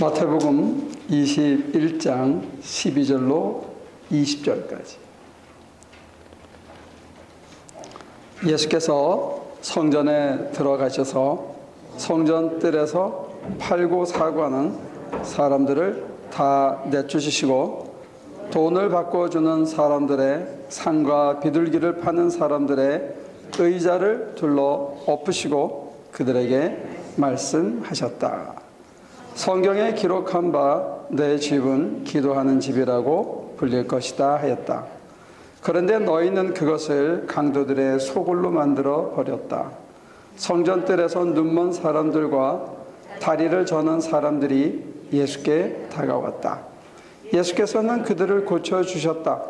마태복음 21장 12절로 20절까지. 예수께서 성전에 들어가셔서 성전 뜰에서 팔고 사고 하는 사람들을 다 내쫓으시고 돈을 바꿔주는 사람들의 상과 비둘기를 파는 사람들의 의자를 둘러 엎으시고 그들에게 말씀하셨다. 성경에 기록한 바 내 집은 기도하는 집이라고 불릴 것이다 하였다. 그런데 너희는 그것을 강도들의 소굴로 만들어 버렸다. 성전뜰에서 눈먼 사람들과 다리를 저는 사람들이 예수께 다가왔다. 예수께서는 그들을 고쳐주셨다.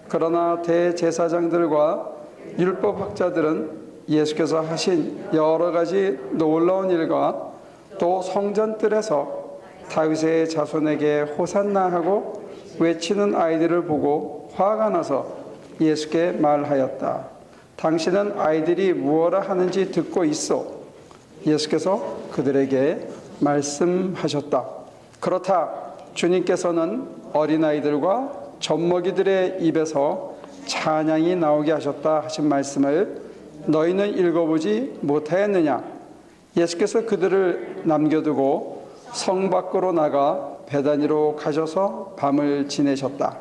그러나 대제사장들과 율법학자들은 예수께서 하신 여러 가지 놀라운 일과 또 성전뜰에서 다윗의 자손에게 호산나 하고 외치는 아이들을 보고 화가 나서 예수께 말하였다. 당신은 아이들이 무엇을 하는지 듣고 있어. 예수께서 그들에게 말씀하셨다. 그렇다. 주님께서는 어린아이들과 젖먹이들의 입에서 찬양이 나오게 하셨다 하신 말씀을 너희는 읽어보지 못하였느냐. 예수께서 그들을 남겨두고 성 밖으로 나가 베다니로 가셔서 밤을 지내셨다.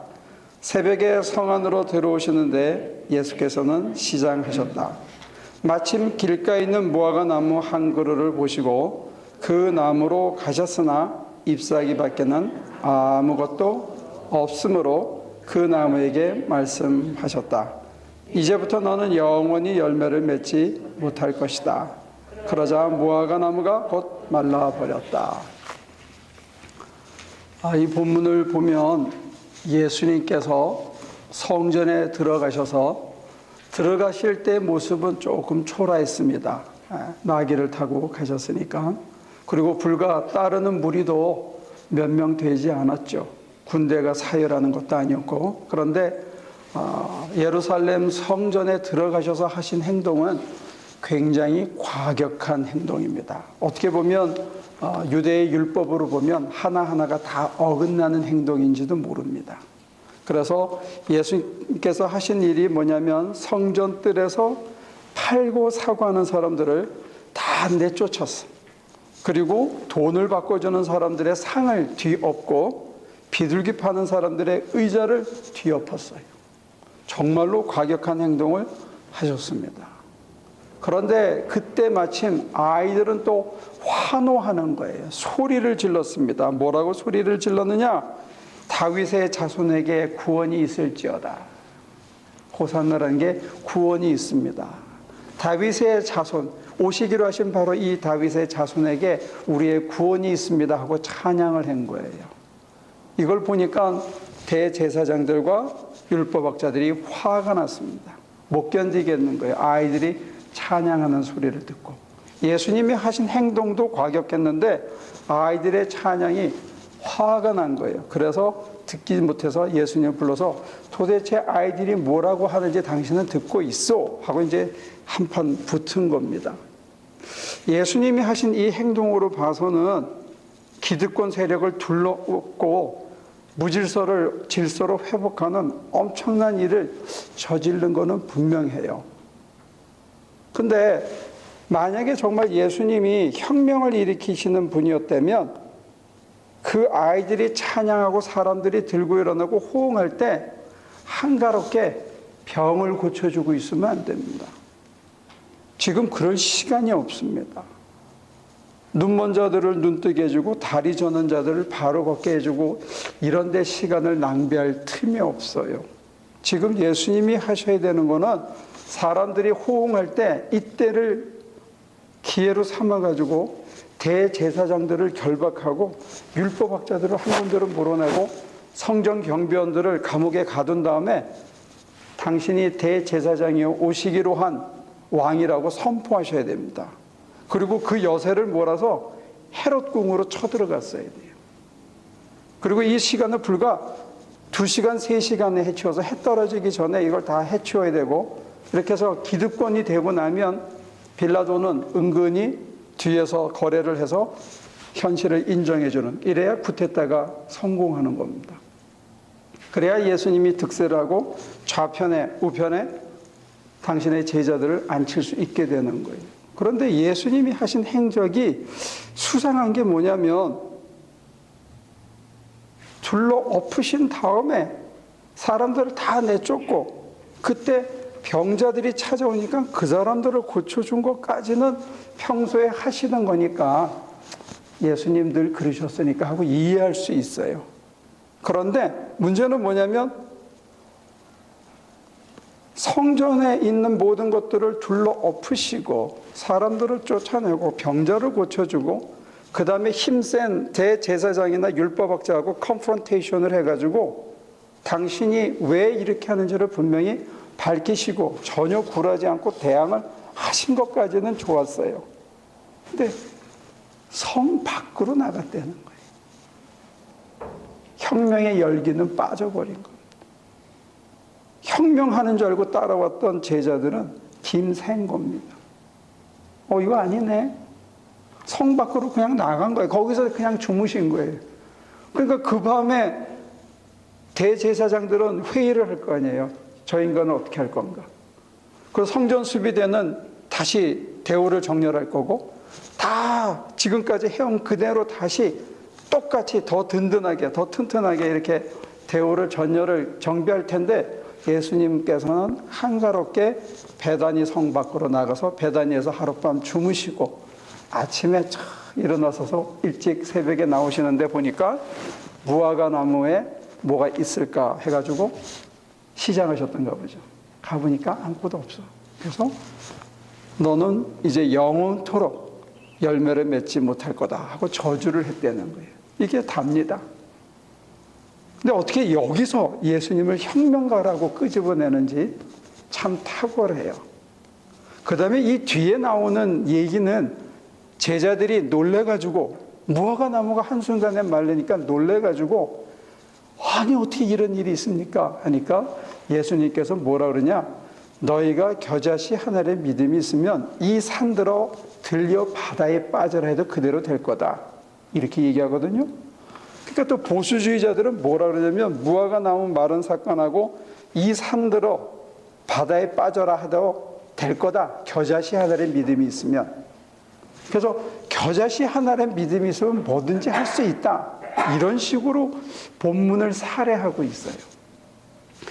새벽에 성 안으로 들어오시는데 예수께서는 시장하셨다. 마침 길가에 있는 무화과 나무 한 그루를 보시고 그 나무로 가셨으나 잎사귀 밖에는 아무것도 없으므로 그 나무에게 말씀하셨다. 이제부터 너는 영원히 열매를 맺지 못할 것이다. 그러자 무화과 나무가 곧 말라버렸다. 이 본문을 보면 예수님께서 성전에 들어가실 때 모습은 조금 초라했습니다. 나귀를 타고 가셨으니까. 그리고 불과 따르는 무리도 몇 명 되지 않았죠. 군대가 사열하는 것도 아니었고. 그런데 예루살렘 성전에 들어가셔서 하신 행동은 굉장히 과격한 행동입니다. 어떻게 보면 유대의 율법으로 보면 하나하나가 다 어긋나는 행동인지도 모릅니다. 그래서 예수님께서 하신 일이 뭐냐면 성전 뜰에서 팔고 사고 하는 사람들을 다 내쫓았어요. 그리고 돈을 바꿔주는 사람들의 상을 뒤엎고 비둘기 파는 사람들의 의자를 뒤엎었어요. 정말로 과격한 행동을 하셨습니다. 그런데 그때 마침 아이들은 또 환호하는 거예요. 소리를 질렀습니다. 뭐라고 소리를 질렀느냐? 다윗의 자손에게 구원이 있을지어다. 호산나라는 게 구원이 있습니다. 다윗의 자손, 오시기로 하신 바로 이 다윗의 자손에게 우리의 구원이 있습니다 하고 찬양을 한 거예요. 이걸 보니까 대제사장들과 율법학자들이 화가 났습니다. 못 견디겠는 거예요. 아이들이 찬양하는 소리를 듣고. 예수님이 하신 행동도 과격했는데 아이들의 찬양이 화가 난 거예요. 그래서 듣지 못해서 예수님을 불러서 도대체 아이들이 뭐라고 하는지 당신은 듣고 있어 하고 이제 한판 붙은 겁니다. 예수님이 하신 이 행동으로 봐서는 기득권 세력을 둘러엎고 질서로 회복하는 엄청난 일을 저지른 것은 분명해요. 근데 만약에 정말 예수님이 혁명을 일으키시는 분이었다면 그 아이들이 찬양하고 사람들이 들고 일어나고 호응할 때 한가롭게 병을 고쳐주고 있으면 안 됩니다. 지금 그럴 시간이 없습니다. 눈먼 자들을 눈뜨게 해주고 다리 저는 자들을 바로 걷게 해주고 이런 데 시간을 낭비할 틈이 없어요. 지금 예수님이 하셔야 되는 거는 사람들이 호응할 때 이때를 기회로 삼아가지고 대제사장들을 결박하고 율법학자들을 한 군데로 몰아내고 성전 경비원들을 감옥에 가둔 다음에 당신이 대제사장이요 오시기로 한 왕이라고 선포하셔야 됩니다. 그리고 그 여세를 몰아서 헤롯궁으로 쳐들어갔어야 돼요. 그리고 이 시간을 불과 2시간, 3시간에 해치워서 해 떨어지기 전에 이걸 다 해치워야 되고 이렇게 해서 기득권이 되고 나면 빌라도는 은근히 뒤에서 거래를 해서 현실을 인정해주는, 이래야 쿠데타가 성공하는 겁니다. 그래야 예수님이 득세를 하고 좌편에 우편에 당신의 제자들을 앉힐 수 있게 되는 거예요. 그런데 예수님이 하신 행적이 수상한 게 뭐냐면, 둘러 엎으신 다음에 사람들을 다 내쫓고 그때 병자들이 찾아오니까 그 사람들을 고쳐준 것까지는 평소에 하시는 거니까 예수님 늘 그러셨으니까 하고 이해할 수 있어요. 그런데 문제는 뭐냐면, 성전에 있는 모든 것들을 둘러 엎으시고 사람들을 쫓아내고 병자를 고쳐주고 그 다음에 힘센 대제사장이나 율법학자하고 컨프런테이션을 해가지고 당신이 왜 이렇게 하는지를 분명히 밝히시고 전혀 굴하지 않고 대항을 하신 것까지는 좋았어요. 근데 성 밖으로 나갔다는 거예요. 혁명의 열기는 빠져버린 겁니다. 혁명하는 줄 알고 따라왔던 제자들은 김샌 겁니다. 이거 아니네. 성 밖으로 그냥 나간 거예요. 거기서 그냥 주무신 거예요. 그러니까 그 밤에 대제사장들은 회의를 할 거 아니에요. 저 인간은 어떻게 할 건가. 그 성전 수비대는 다시 대우를 정렬할 거고, 다 지금까지 해온 그대로 다시 똑같이 더 든든하게, 더 튼튼하게 이렇게 대우를 전열을 정비할 텐데, 예수님께서는 한가롭게 베다니 성 밖으로 나가서 베다니에서 하룻밤 주무시고 아침에 일어나서서 일찍 새벽에 나오시는데 보니까 무화과 나무에 뭐가 있을까 해가지고 시장하셨던가 보죠. 가보니까 아무것도 없어. 그래서 너는 이제 영원토록 열매를 맺지 못할 거다 하고 저주를 했다는 거예요. 이게 답니다. 근데 어떻게 여기서 예수님을 혁명가라고 끄집어내는지 참 탁월해요. 그 다음에 이 뒤에 나오는 얘기는 제자들이 놀래가지고, 무화과 나무가 한순간에 말리니까 놀래가지고, 아니 어떻게 이런 일이 있습니까? 하니까 예수님께서 뭐라 그러냐, 너희가 겨자씨 하나의 믿음이 있으면 이 산들어 들려 바다에 빠져라 해도 그대로 될 거다, 이렇게 얘기하거든요. 그러니까 또 보수주의자들은 뭐라 그러냐면, 무화과 나무 마른 삭간하고 이 산들어 바다에 빠져라 하도 될 거다, 겨자씨 하나의 믿음이 있으면. 그래서 겨자씨 하나의 믿음이 있으면 뭐든지 할 수 있다, 이런 식으로 본문을 살해하고 있어요.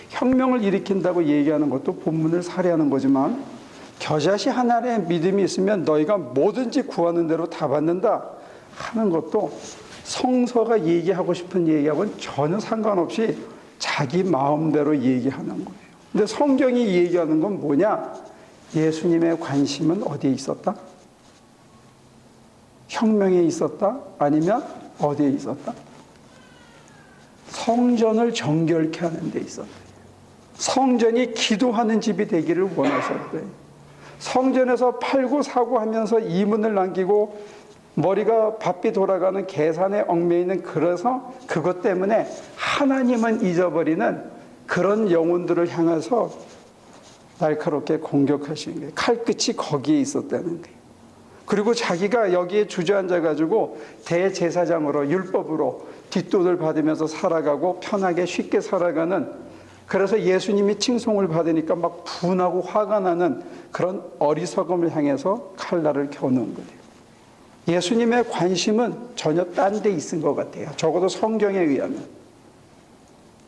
혁명을 일으킨다고 얘기하는 것도 본문을 살해하는 거지만, 겨자씨 하나의 믿음이 있으면 너희가 뭐든지 구하는 대로 다 받는다 하는 것도 성서가 얘기하고 싶은 얘기하고는 전혀 상관없이 자기 마음대로 얘기하는 거예요. 근데 성경이 얘기하는 건 뭐냐? 예수님의 관심은 어디에 있었다? 혁명에 있었다? 아니면 어디에 있었다? 성전을 정결케 하는 데 있었다. 성전이 기도하는 집이 되기를 원하셨대요. 성전에서 팔고 사고 하면서 이문을 남기고 머리가 바삐 돌아가는 계산에 얽매이는, 그래서 그것 때문에 하나님은 잊어버리는 그런 영혼들을 향해서 날카롭게 공격하시는 거예요. 칼끝이 거기에 있었다는 거예요. 그리고 자기가 여기에 주저앉아가지고 대제사장으로 율법으로 뒷돈을 받으면서 살아가고 편하게 쉽게 살아가는, 그래서 예수님이 칭송을 받으니까 막 분하고 화가 나는 그런 어리석음을 향해서 칼날을 겨누는 거예요. 예수님의 관심은 전혀 딴 데 있은 것 같아요. 적어도 성경에 의하면.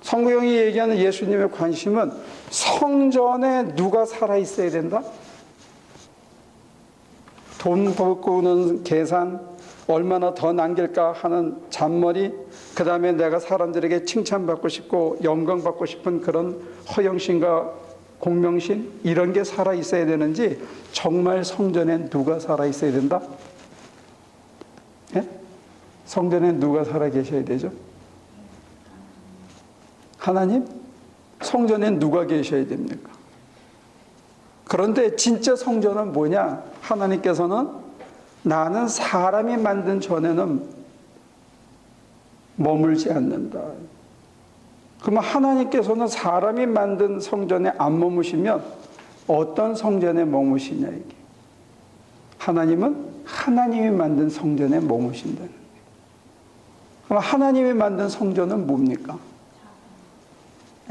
성경이 얘기하는 예수님의 관심은 성전에 누가 살아있어야 된다? 돈 벌고는 계산, 얼마나 더 남길까 하는 잔머리, 그 다음에 내가 사람들에게 칭찬받고 싶고 영광받고 싶은 그런 허영심과 공명심, 이런 게 살아있어야 되는지, 정말 성전에 누가 살아있어야 된다? 예? 성전에 누가 살아 계셔야 되죠? 하나님? 성전에 누가 계셔야 됩니까? 그런데 진짜 성전은 뭐냐? 하나님께서는 나는 사람이 만든 전에는 머물지 않는다. 그러면 하나님께서는 사람이 만든 성전에 안 머무시면 어떤 성전에 머무시냐 이게. 하나님은 하나님이 만든 성전에 머무신다는. 그럼 하나님이 만든 성전은 뭡니까?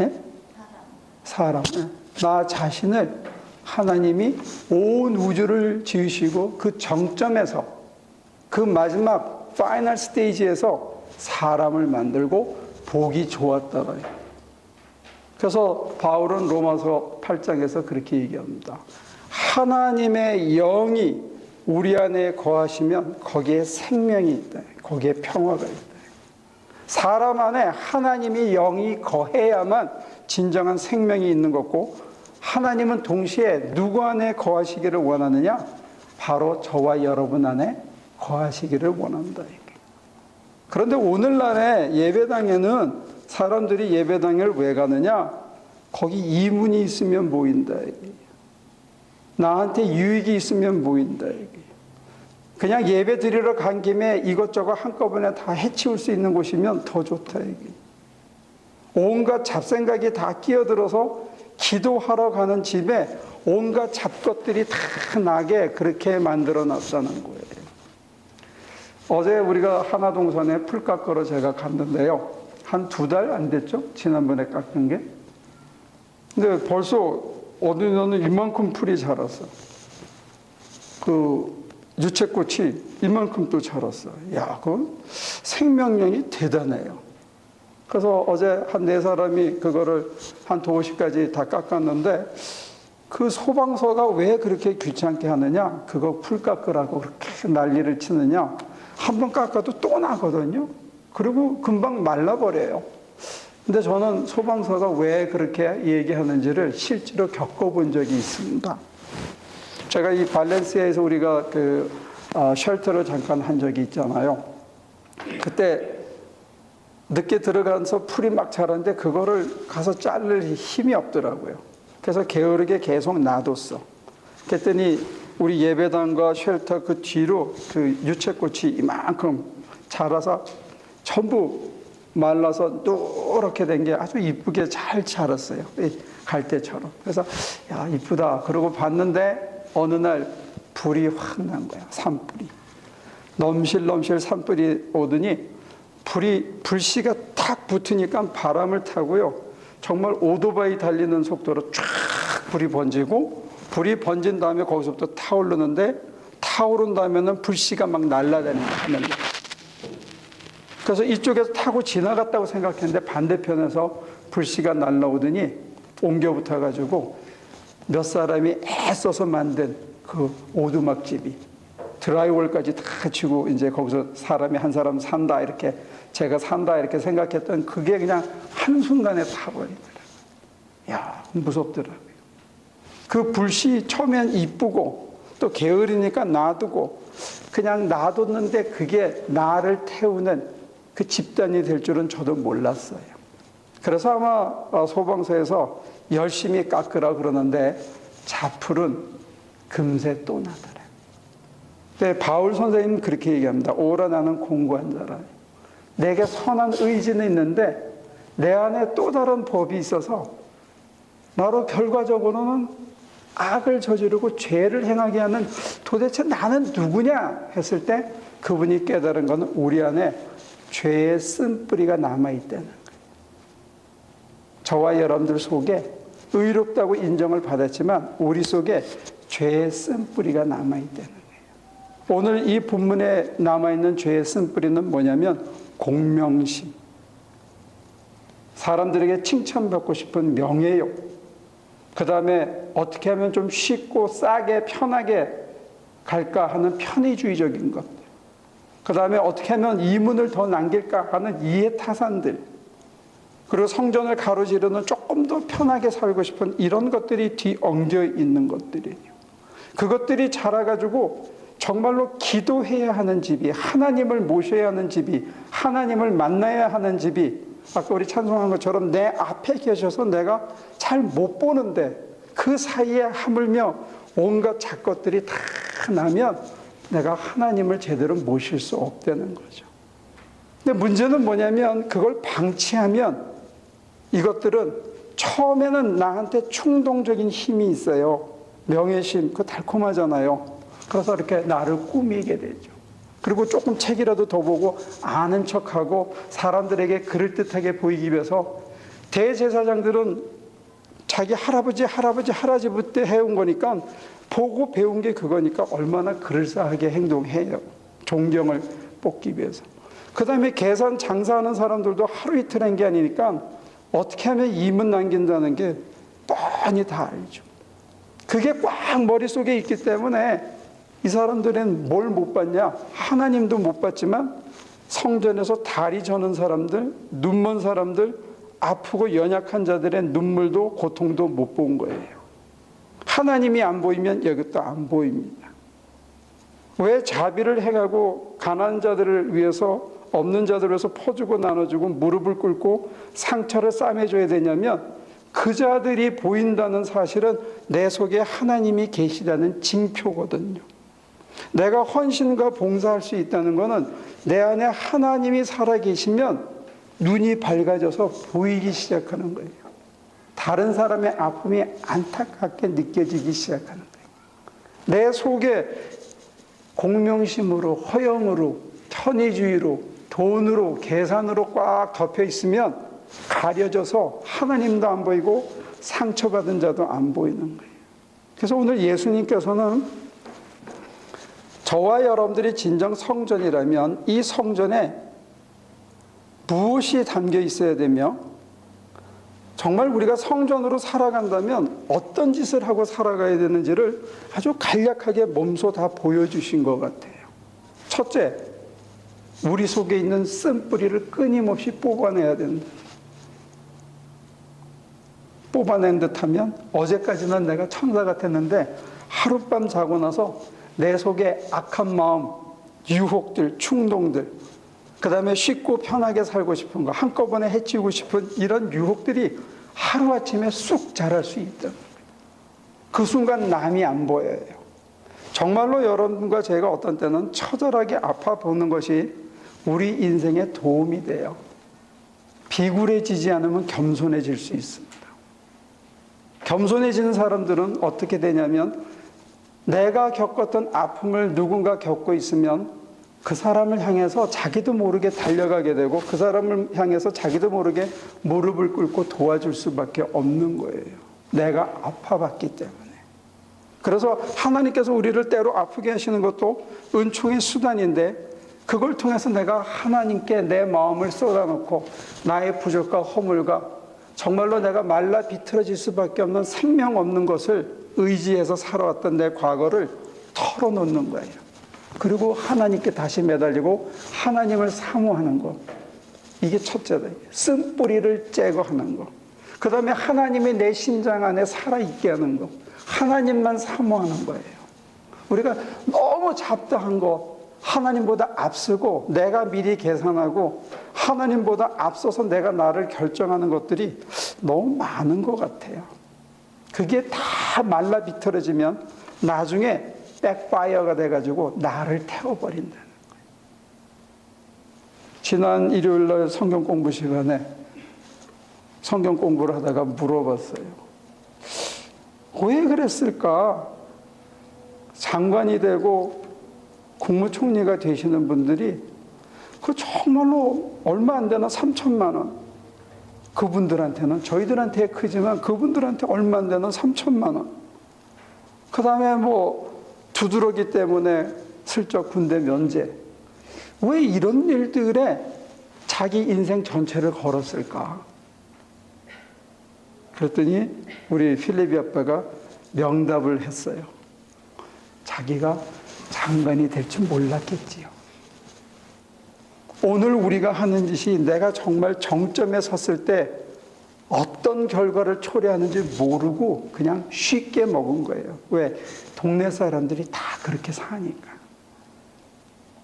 예? 사람. 예. 나 자신을 하나님이 온 우주를 지으시고 그 정점에서 그 마지막 파이널 스테이지에서 사람을 만들고 보기 좋았다고요. 그래서 바울은 로마서 8장에서 그렇게 얘기합니다. 하나님의 영이 우리 안에 거하시면 거기에 생명이 있다. 거기에 평화가 있다. 사람 안에 하나님이 영이 거해야만 진정한 생명이 있는 거고, 하나님은 동시에 누구 안에 거하시기를 원하느냐? 바로 저와 여러분 안에 거하시기를 원한다. 그런데 오늘날의 예배당에는 사람들이 예배당을 왜 가느냐? 거기 이문이 있으면 모인다. 나한테 유익이 있으면 모인다. 그냥 예배 드리러 간 김에 이것저것 한꺼번에 다 해치울 수 있는 곳이면 더 좋다. 온갖 잡생각이 다 끼어들어서 기도하러 가는 집에 온갖 잡것들이 다 나게 그렇게 만들어 놨다는 거예요. 어제 우리가 하나동산에 풀 깎으러 제가 갔는데요. 한 2달 안 됐죠? 지난번에 깎은 게. 근데 벌써 어느 년은 이만큼 풀이 자랐어. 그 유채꽃이 이만큼 또 자랐어. 야, 그건 생명력이 대단해요. 그래서 어제 한 4사람이 그거를 한 2~50가지 다 깎았는데, 그 소방서가 왜 그렇게 귀찮게 하느냐? 그거 풀 깎으라고 그렇게 난리를 치느냐? 한번 깎아도 또 나거든요. 그리고 금방 말라버려요. 근데 저는 소방서가 왜 그렇게 얘기하는지를 실제로 겪어본 적이 있습니다. 제가 이 발렌시아에서 우리가 쉘터를 잠깐 한 적이 있잖아요. 그때 늦게 들어가서 풀이 막 자랐는데 그거를 가서 자를 힘이 없더라고요. 그래서 게으르게 계속 놔뒀어. 그랬더니 우리 예배당과 쉘터 그 뒤로 그 유채꽃이 이만큼 자라서 전부 말라서 노랗게 된 게 아주 이쁘게 잘 자랐어요. 갈대처럼. 그래서 야, 이쁘다. 그러고 봤는데 어느 날 불이 확 난 거야. 산불이. 넘실넘실 산불이 오더니 불씨가 탁 붙으니까 바람을 타고요. 정말 오토바이 달리는 속도로 쫙 불이 번지고, 불이 번진 다음에 거기서부터 타오르는데, 타오른 다음에는 불씨가 막 날아다니는 하늘로. 그래서 이쪽에서 타고 지나갔다고 생각했는데 반대편에서 불씨가 날아오더니 옮겨 붙어가지고 몇 사람이 애써서 만든 그 오두막집이 드라이월까지 다 치고 이제 거기서 사람이 한 사람 산다, 이렇게 제가 산다 이렇게 생각했던 그게 그냥 한순간에 타버리더라고요. 야, 무섭더라고요. 그 불씨 처음엔 이쁘고 또 게으르니까 놔두고 그냥 놔뒀는데 그게 나를 태우는 그 집단이 될 줄은 저도 몰랐어요. 그래서 아마 소방서에서 열심히 깎으라 그러는데 자풀은 금세 또 나더라. 근데 바울 선생님은 그렇게 얘기합니다. 오라 나는 공고한 자라. 내게 선한 의지는 있는데 내 안에 또 다른 법이 있어서 나로 결과적으로는 악을 저지르고 죄를 행하게 하는, 도대체 나는 누구냐 했을 때 그분이 깨달은 것은 우리 안에 죄의 쓴뿌리가 남아있다는 거예요. 저와 여러분들 속에 의롭다고 인정을 받았지만 우리 속에 죄의 쓴뿌리가 남아있다는 거예요. 오늘 이 본문에 남아있는 죄의 쓴뿌리는 뭐냐면 공명심, 사람들에게 칭찬받고 싶은 명예욕, 그 다음에 어떻게 하면 좀 쉽고 싸게 편하게 갈까 하는 편의주의적인 것, 그 다음에 어떻게 하면 이문을 더 남길까 하는 이해타산들, 그리고 성전을 가로지르는 조금 더 편하게 살고 싶은 이런 것들이 뒤엉겨 있는 것들이에요. 그것들이 자라가지고 정말로 기도해야 하는 집이, 하나님을 모셔야 하는 집이, 하나님을 만나야 하는 집이, 아까 우리 찬송한 것처럼 내 앞에 계셔서 내가 잘 못 보는데 그 사이에 하물며 온갖 잡것들이 다 나면 내가 하나님을 제대로 모실 수 없다는 거죠. 근데 문제는 뭐냐면 그걸 방치하면 이것들은 처음에는 나한테 충동적인 힘이 있어요. 명예심, 그거 달콤하잖아요. 그래서 이렇게 나를 꾸미게 되죠. 그리고 조금 책이라도 더 보고 아는 척하고 사람들에게 그럴듯하게 보이기 위해서 대제사장들은 자기 할아버지 때 해온 거니까 보고 배운 게 그거니까 얼마나 그럴싸하게 행동해요. 존경을 뽑기 위해서. 그 다음에 계산 장사하는 사람들도 하루 이틀 한 게 아니니까 어떻게 하면 이문 남긴다는 게 뻔히 다 알죠. 그게 꽉 머릿속에 있기 때문에 이 사람들은 뭘 못 봤냐? 하나님도 못 봤지만 성전에서 다리 저는 사람들, 눈먼 사람들, 아프고 연약한 자들의 눈물도 고통도 못 본 거예요. 하나님이 안 보이면 이것도 안 보입니다. 왜 자비를 행하고 가난한 자들을 위해서 없는 자들을 위해서 퍼주고 나눠주고 무릎을 꿇고 상처를 싸매줘야 되냐면 그 자들이 보인다는 사실은 내 속에 하나님이 계시다는 징표거든요. 내가 헌신과 봉사할 수 있다는 것은 내 안에 하나님이 살아계시면 눈이 밝아져서 보이기 시작하는 거예요. 다른 사람의 아픔이 안타깝게 느껴지기 시작하는 거예요. 내 속에 공명심으로, 허영으로, 편의주의로, 돈으로, 계산으로 꽉 덮여 있으면 가려져서 하나님도 안 보이고 상처받은 자도 안 보이는 거예요. 그래서 오늘 예수님께서는 저와 여러분들이 진정 성전이라면 이 성전에 무엇이 담겨 있어야 되며 정말 우리가 성전으로 살아간다면 어떤 짓을 하고 살아가야 되는지를 아주 간략하게 몸소 다 보여주신 것 같아요. 첫째, 우리 속에 있는 쓴뿌리를 끊임없이 뽑아내야 된다. 뽑아낸 듯하면 어제까지는 내가 천사 같았는데 하룻밤 자고 나서 내 속에 악한 마음, 유혹들, 충동들, 그 다음에 쉽고 편하게 살고 싶은 거, 한꺼번에 해치우고 싶은 이런 유혹들이 하루아침에 쑥 자랄 수 있다. 그 순간 남이 안 보여요. 정말로 여러분과 제가 어떤 때는 처절하게 아파 보는 것이 우리 인생에 도움이 돼요. 비굴해지지 않으면 겸손해질 수 있습니다. 겸손해지는 사람들은 어떻게 되냐면 내가 겪었던 아픔을 누군가 겪고 있으면 그 사람을 향해서 자기도 모르게 달려가게 되고 그 사람을 향해서 자기도 모르게 무릎을 꿇고 도와줄 수밖에 없는 거예요. 내가 아파봤기 때문에. 그래서 하나님께서 우리를 때로 아프게 하시는 것도 은총의 수단인데 그걸 통해서 내가 하나님께 내 마음을 쏟아놓고 나의 부족과 허물과 정말로 내가 말라 비틀어질 수밖에 없는 생명 없는 것을 의지해서 살아왔던 내 과거를 털어놓는 거예요. 그리고 하나님께 다시 매달리고 하나님을 사모하는 것. 이게 첫째다. 쓴뿌리를 제거하는 것. 그 다음에 하나님이 내 심장 안에 살아있게 하는 것. 하나님만 사모하는 거예요. 우리가 너무 잡다한 것, 하나님보다 앞서고 내가 미리 계산하고 하나님보다 앞서서 내가 나를 결정하는 것들이 너무 많은 것 같아요. 그게 다 말라 비틀어지면 나중에 백파이어가 돼가지고 나를 태워버린다는 거예요. 지난 일요일날 성경 공부 시간에 성경 공부를 하다가 물어봤어요. 왜 그랬을까? 장관이 되고 국무총리가 되시는 분들이 그 정말로 얼마 안 되나 3천만 원, 그분들한테는 저희들한테 크지만 그분들한테 얼마 안 되는 3천만 원, 그 다음에 뭐 두드러기 때문에 슬쩍 군대 면제, 왜 이런 일들에 자기 인생 전체를 걸었을까? 그랬더니 우리 필립이 아빠가 명답을 했어요. 자기가 장관이 될 줄 몰랐겠지요. 오늘 우리가 하는 짓이 내가 정말 정점에 섰을 때 어떤 결과를 초래하는지 모르고 그냥 쉽게 먹은 거예요. 왜? 동네 사람들이 다 그렇게 사니까.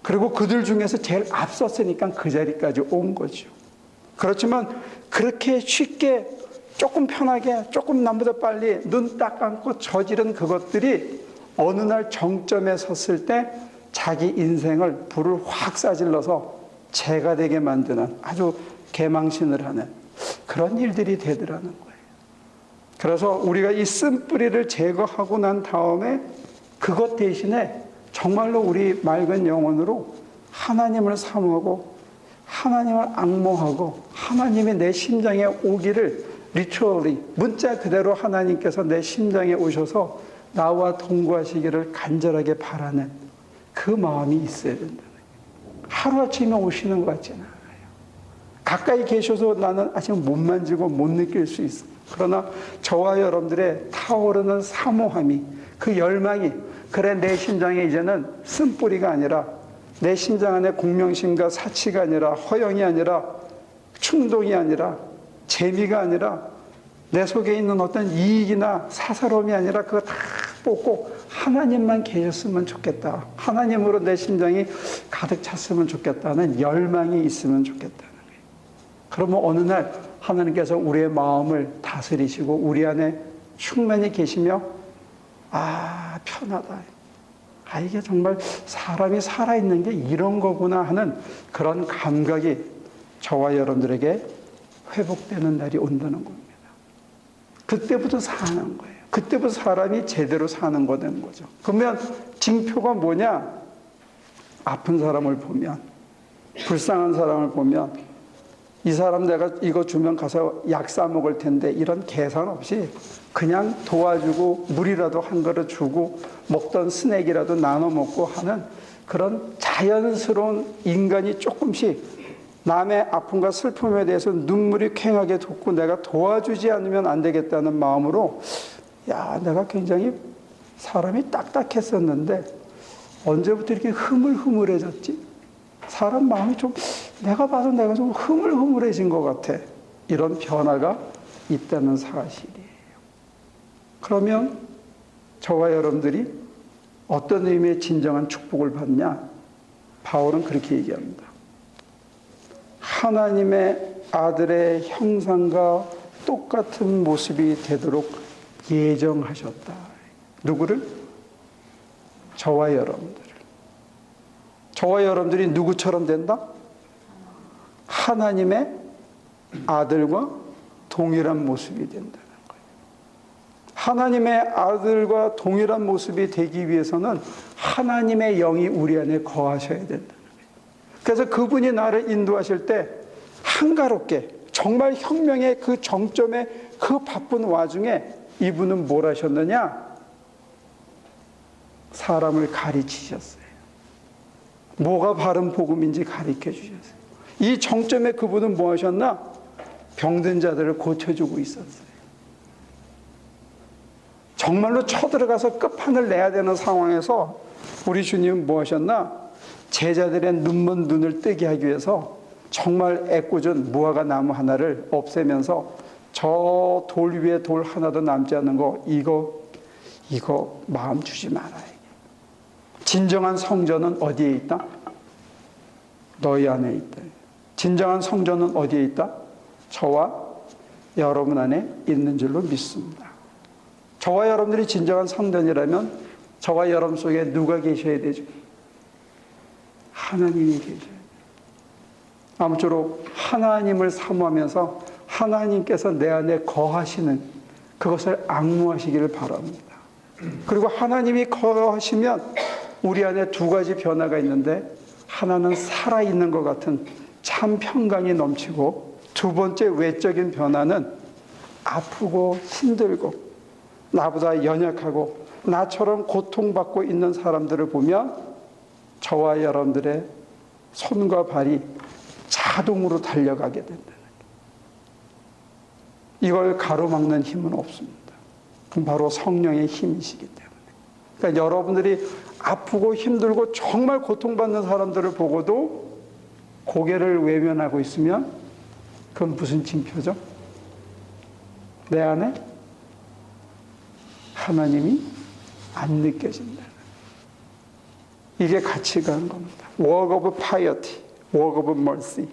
그리고 그들 중에서 제일 앞섰으니까 그 자리까지 온 거죠. 그렇지만 그렇게 쉽게 조금 편하게 조금 남보다 빨리 눈 딱 감고 저지른 그것들이 어느 날 정점에 섰을 때 자기 인생을 불을 확 싸질러서 재가 되게 만드는 아주 개망신을 하는 그런 일들이 되더라는 거예요. 그래서 우리가 이 쓴뿌리를 제거하고 난 다음에 그것 대신에 정말로 우리 맑은 영혼으로 하나님을 사모하고 하나님을 앙모하고 하나님이 내 심장에 오기를 literally 문자 그대로 하나님께서 내 심장에 오셔서 나와 동거하시기를 간절하게 바라는 그 마음이 있어야 된다는 거예요. 하루아침에 오시는 것 같지는 않아요. 가까이 계셔서 나는 아직 못 만지고 못 느낄 수 있어요. 그러나 저와 여러분들의 타오르는 사모함이, 그 열망이, 그래 내 심장에 이제는 쓴뿌리가 아니라, 내 심장 안에 공명심과 사치가 아니라, 허영이 아니라, 충동이 아니라, 재미가 아니라, 내 속에 있는 어떤 이익이나 사사로움이 아니라 그거 다 뽑고 하나님만 계셨으면 좋겠다, 하나님으로 내 심장이 가득 찼으면 좋겠다는 열망이 있으면 좋겠다는 거예요. 그러면 어느 날 하나님께서 우리의 마음을 다스리시고 우리 안에 충만히 계시며, 아, 편하다, 아, 이게 정말 사람이 살아있는 게 이런 거구나 하는 그런 감각이 저와 여러분들에게 회복되는 날이 온다는 겁니다. 그때부터 사는 거예요. 그때부터 사람이 제대로 사는 거 되는 거죠. 그러면 징표가 뭐냐? 아픈 사람을 보면, 불쌍한 사람을 보면, 이 사람 내가 이거 주면 가서 약 사 먹을 텐데, 이런 계산 없이 그냥 도와주고 물이라도 한 그릇 주고 먹던 스낵이라도 나눠 먹고 하는 그런 자연스러운 인간이 조금씩 남의 아픔과 슬픔에 대해서 눈물이 퀭하게 돋고 내가 도와주지 않으면 안 되겠다는 마음으로, 야, 내가 굉장히 사람이 딱딱했었는데 언제부터 이렇게 흐물흐물해졌지? 사람 마음이 좀, 내가 봐도 내가 좀 흐물흐물해진 것 같아. 이런 변화가 있다는 사실이에요. 그러면 저와 여러분들이 어떤 의미의 진정한 축복을 받냐? 바울은 그렇게 얘기합니다. 하나님의 아들의 형상과 똑같은 모습이 되도록 예정하셨다. 누구를? 저와 여러분들을. 저와 여러분들이 누구처럼 된다? 하나님의 아들과 동일한 모습이 된다는 거예요. 하나님의 아들과 동일한 모습이 되기 위해서는 하나님의 영이 우리 안에 거하셔야 된다. 그래서 그분이 나를 인도하실 때 한가롭게, 정말 혁명의 그 정점에, 그 바쁜 와중에 이분은 뭘 하셨느냐? 사람을 가르치셨어요. 뭐가 바른 복음인지 가르쳐 주셨어요. 이 정점에 그분은 뭐 하셨나? 병든 자들을 고쳐주고 있었어요. 정말로 쳐들어가서 끝판을 내야 되는 상황에서 우리 주님은 뭐 하셨나? 제자들의 눈먼 눈을 뜨게 하기 위해서 정말 애꿎은 무화과 나무 하나를 없애면서 저 돌 위에 돌 하나도 남지 않는 거, 이거 마음 주지 말아요. 진정한 성전은 어디에 있다? 너희 안에 있다. 진정한 성전은 어디에 있다? 저와 여러분 안에 있는 줄로 믿습니다. 저와 여러분들이 진정한 성전이라면 저와 여러분 속에 누가 계셔야 되죠? 하나님이 계셔야 돼요. 아무쪼록 하나님을 사모하면서 하나님께서 내 안에 거하시는 그것을 앙모하시기를 바랍니다. 그리고 하나님이 거하시면 우리 안에 두 가지 변화가 있는데, 하나는 살아있는 것 같은 참 평강이 넘치고, 두 번째 외적인 변화는 아프고 힘들고 나보다 연약하고 나처럼 고통받고 있는 사람들을 보면 저와 여러분들의 손과 발이 자동으로 달려가게 된다는 거예요. 이걸 가로막는 힘은 없습니다. 그럼 바로 성령의 힘이시기 때문에. 그러니까 여러분들이 아프고 힘들고 정말 고통받는 사람들을 보고도 고개를 외면하고 있으면 그건 무슨 징표죠? 내 안에 하나님이 안 느껴진다. 이게 가치가 한 겁니다. Work of piety, work of mercy.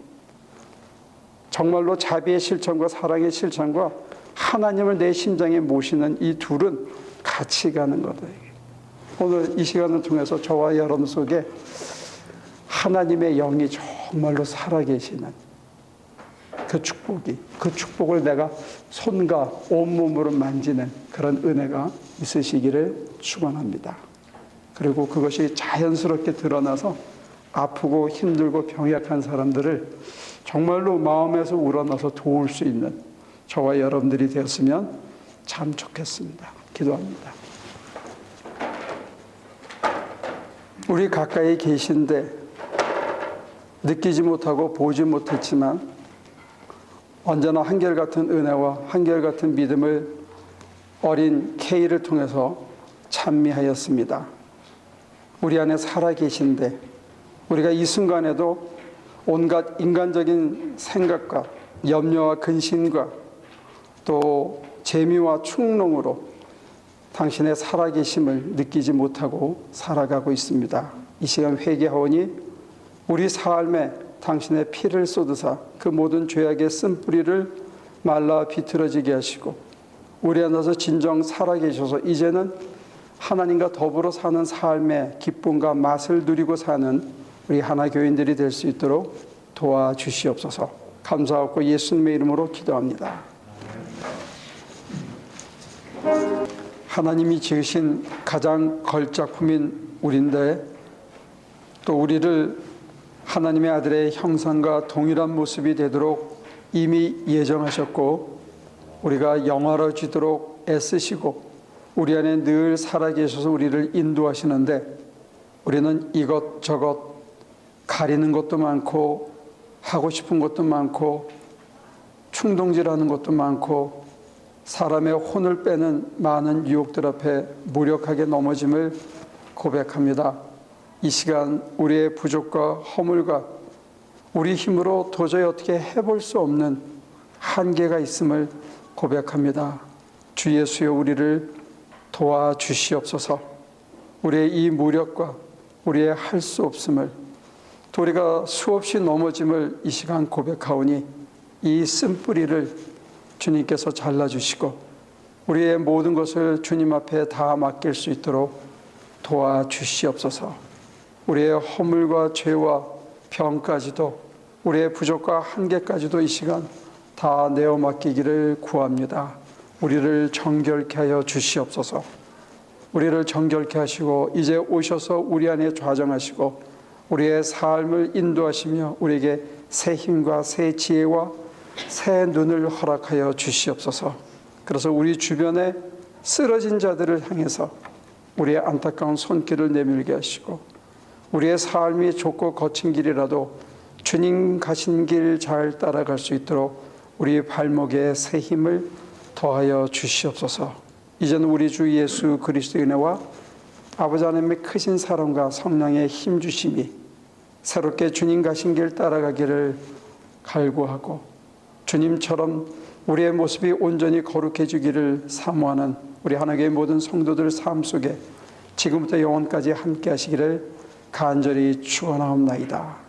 정말로 자비의 실천과 사랑의 실천과 하나님을 내 심장에 모시는 이 둘은 같이 가는 거다. 오늘 이 시간을 통해서 저와 여러분 속에 하나님의 영이 정말로 살아계시는 그 축복을 내가 손과 온몸으로 만지는 그런 은혜가 있으시기를 축원합니다. 그리고 그것이 자연스럽게 드러나서 아프고 힘들고 병약한 사람들을 정말로 마음에서 우러나서 도울 수 있는 저와 여러분들이 되었으면 참 좋겠습니다. 기도합니다. 우리 가까이 계신데 느끼지 못하고 보지 못했지만 언제나 한결같은 은혜와 한결같은 믿음을 어린 K를 통해서 찬미하였습니다. 우리 안에 살아계신데 우리가 이 순간에도 온갖 인간적인 생각과 염려와 근심과 또 재미와 충동으로 당신의 살아계심을 느끼지 못하고 살아가고 있습니다. 이 시간 회개하오니 우리 삶에 당신의 피를 쏟으사 그 모든 죄악의 쓴뿌리를 말라 비틀어지게 하시고 우리 안에서 진정 살아계셔서 이제는 하나님과 더불어 사는 삶의 기쁨과 맛을 누리고 사는 우리 하나교인들이 될 수 있도록 도와주시옵소서. 감사하고 예수님의 이름으로 기도합니다. 하나님이 지으신 가장 걸작품인 우리인데 또 우리를 하나님의 아들의 형상과 동일한 모습이 되도록 이미 예정하셨고 우리가 영화로워지도록 애쓰시고 우리 안에 늘 살아계셔서 우리를 인도하시는데 우리는 이것저것 가리는 것도 많고 하고 싶은 것도 많고 충동질하는 것도 많고 사람의 혼을 빼는 많은 유혹들 앞에 무력하게 넘어짐을 고백합니다. 이 시간 우리의 부족과 허물과 우리 힘으로 도저히 어떻게 해볼 수 없는 한계가 있음을 고백합니다. 주 예수여 우리를 도와주시옵소서. 우리의 이 무력과 우리의 할 수 없음을 또 우리가 수없이 넘어짐을 이 시간 고백하오니 이 쓴뿌리를 주님께서 잘라주시고 우리의 모든 것을 주님 앞에 다 맡길 수 있도록 도와주시옵소서. 우리의 허물과 죄와 병까지도 우리의 부족과 한계까지도 이 시간 다 내어 맡기기를 구합니다. 우리를 정결케 하여 주시옵소서. 우리를 정결케 하시고 이제 오셔서 우리 안에 좌정하시고 우리의 삶을 인도하시며 우리에게 새 힘과 새 지혜와 새 눈을 허락하여 주시옵소서. 그래서 우리 주변에 쓰러진 자들을 향해서 우리의 안타까운 손길을 내밀게 하시고 우리의 삶이 좁고 거친 길이라도 주님 가신 길 잘 따라갈 수 있도록 우리 발목에 새 힘을 더하여 주시옵소서. 이제는 우리 주 예수 그리스도의 은혜와 아버지 하나님의 크신 사랑과 성령의 힘 주심이 새롭게 주님 가신 길 따라가기를 갈구하고 주님처럼 우리의 모습이 온전히 거룩해지기를 사모하는 우리 하나님의 모든 성도들 삶 속에 지금부터 영원까지 함께 하시기를 간절히 축원하옵나이다.